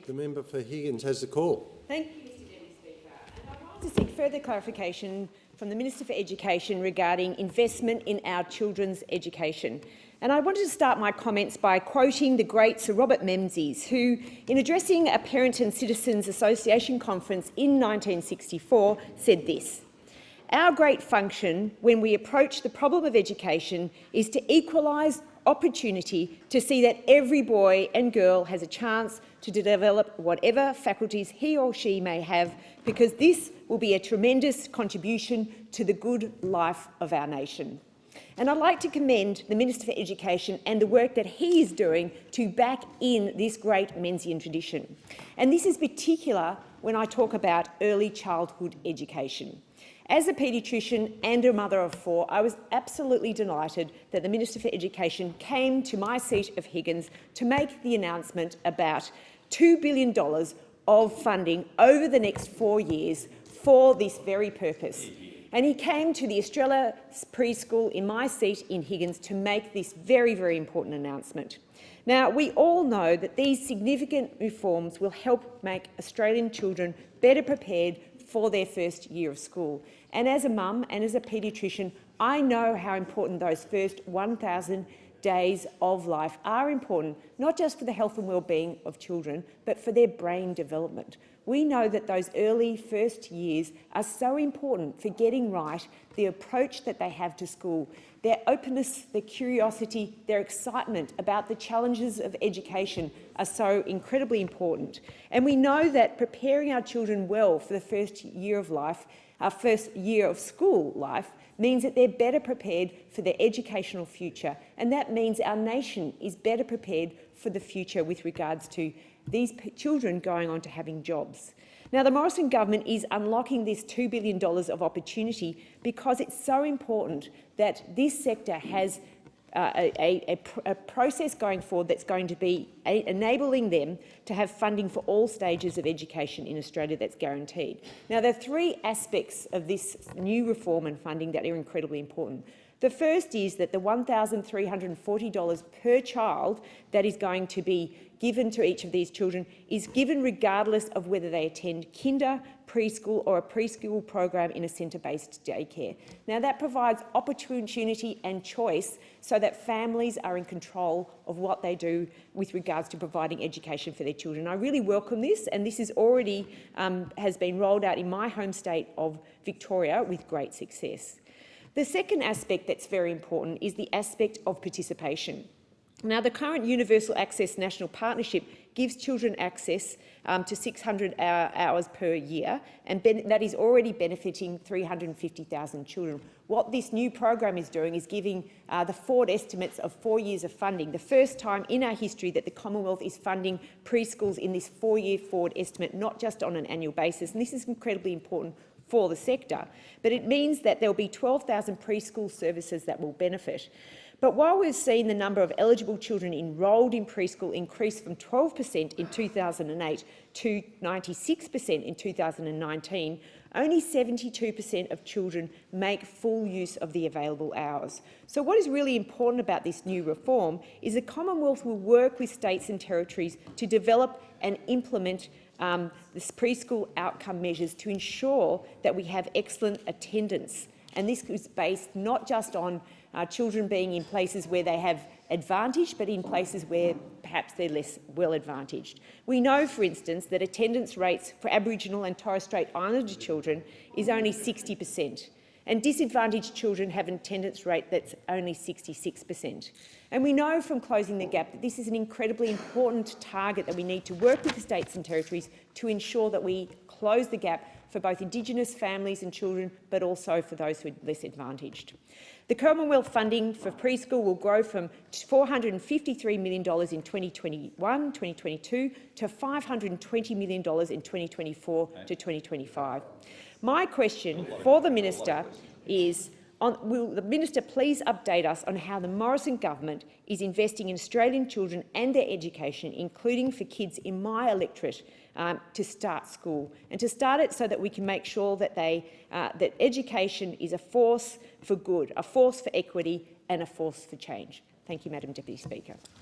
The member for Higgins has the call. Thank you, Mr Deputy Speaker. And I want to seek further clarification from the Minister for Education regarding investment in our children's education. And I wanted to start my comments by quoting the great Sir Robert Menzies, who, in addressing a Parent and Citizens Association conference in 1964, said this: "Our great function when we approach the problem of education is to equalise opportunity, to see that every boy and girl has a chance to develop whatever faculties he or she may have, because this will be a tremendous contribution to the good life of our nation." And I'd like to commend the Minister for Education and the work that he is doing to back in this great Menzian tradition. And this is particular when I talk about early childhood education. As a paediatrician and a mother of four, I was absolutely delighted that the Minister for Education came to my seat of Higgins to make the announcement about $2 billion of funding over the next 4 years for this very purpose. And he came to the Estrella preschool in my seat in Higgins to make this very, very important announcement. Now, we all know that these significant reforms will help make Australian children better prepared for their first year of school. And as a mum and as a paediatrician, I know how important those first 1,000 days of life are important, not just for the health and well-being of children, but for their brain development. We know that those early first years are so important for getting right the approach that they have to school, their openness, their curiosity, their excitement about the challenges of education are so incredibly important. And we know that preparing our children well for the first year of life, our first year of school life, means that they're better prepared for their educational future. And that means our nation is better prepared for the future with regards to these children going on to having jobs. Now, the Morrison government is unlocking this $2 billion of opportunity because it's so important that this sector has a process going forward that's going to be enabling them to have funding for all stages of education in Australia that's guaranteed. Now, there are three aspects of this new reform and funding that are incredibly important. The first is that the $1,340 per child that is going to be given to each of these children is given regardless of whether they attend kinder, preschool or a preschool program in a centre-based daycare. Now, that provides opportunity and choice so that families are in control of what they do with regards to providing education for their children. I really welcome this, and this is already has been rolled out in my home state of Victoria with great success. The second aspect that's very important is the aspect of participation. Now, the current Universal Access National Partnership gives children access to 600 hours per year, and that is already benefiting 350,000 children. What this new program is doing is giving the forward estimates of 4 years of funding, the first time in our history that the Commonwealth is funding preschools in this 4-year forward estimate, not just on an annual basis. And this is incredibly important for the sector, but it means that there will be 12,000 preschool services that will benefit. But while we've seen the number of eligible children enrolled in preschool increase from 12% in 2008 to 96% in 2019, only 72% of children make full use of the available hours. So what is really important about this new reform is the Commonwealth will work with states and territories to develop and implement this preschool outcome measures to ensure that we have excellent attendance. And this is based not just on children being in places where they have advantage, but in places where perhaps they're less well advantaged. We know, for instance, that attendance rates for Aboriginal and Torres Strait Islander children is only 60%, and disadvantaged children have an attendance rate that's only 66%. And we know from Closing the Gap that this is an incredibly important target that we need to work with the states and territories to ensure that we close the gap for both Indigenous families and children, but also for those who are less advantaged. The Commonwealth funding for preschool will grow from $453 million in 2021-2022 to $520 million in 2024 to 2025. My question for the Minister is, will the Minister please update us on how the Morrison government is investing in Australian children and their education, including for kids in my electorate, to start school, and to start it so that we can make sure that that education is a force for good, a force for equity and a force for change. Thank you, Madam Deputy Speaker.